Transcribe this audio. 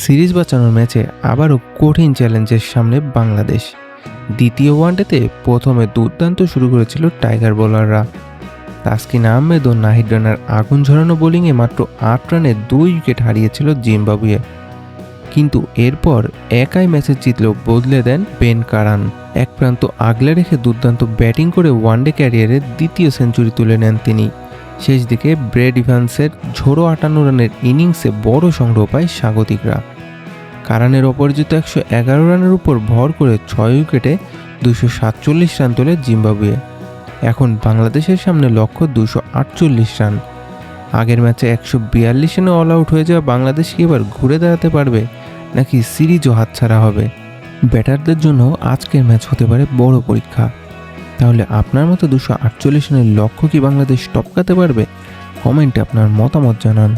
Series বাঁচানোর ম্যাচে আবারও কঠিন চ্যালেঞ্জের সামনে বাংলাদেশ। দ্বিতীয় ওয়ানডেতে প্রথমে দুর্দান্ত শুরু করেছিল টাইগার বোলাররা। তাসকিন আহমেদ ও নাহিদ রানার আগুন ঝরানো বোলিংয়ে মাত্র ৮ রানে ২ উইকেট হারিয়েছিল জিম্বাবুয়ে। কিন্তু এরপর একাই ম্যাচে জিতলেও বদলে দেন বেন কারান। এক প্রান্ত আগলে রেখে দুর্দান্ত ব্যাটিং করে ওয়ানডে ক্যারিয়ারের দ্বিতীয় সেঞ্চুরি তুলে নেন তিনি। শেষ দিকে ব্রেড ইভান্সের ঝোড়ো ৫৮ রানের ইনিংসে বড় সংগ্রহ পায় স্বাগতিকরা। কারানের অপরাজিত ১১১ রানের উপর ভর করে ৬ উইকেটে ২৪৭ রান তোলে জিম্বাবুয়ে। এখন বাংলাদেশের সামনে লক্ষ্য ২৪৮ রান। আগের ম্যাচে ১৪২ রানে অল আউট হয়ে যাওয়া বাংলাদেশ কি এবার ঘুরে দাঁড়াতে পারবে, নাকি সিরিজও হাতছাড়া হবে? ব্যাটারদের জন্য আজকের ম্যাচ হতে পারে বড় পরীক্ষা। তাহলে আপনার মতো ২৪৮ রানের লক্ষ্য কি বাংলাদেশ টপকাতে পারবে? কমেন্টে আপনার মতামত জানান।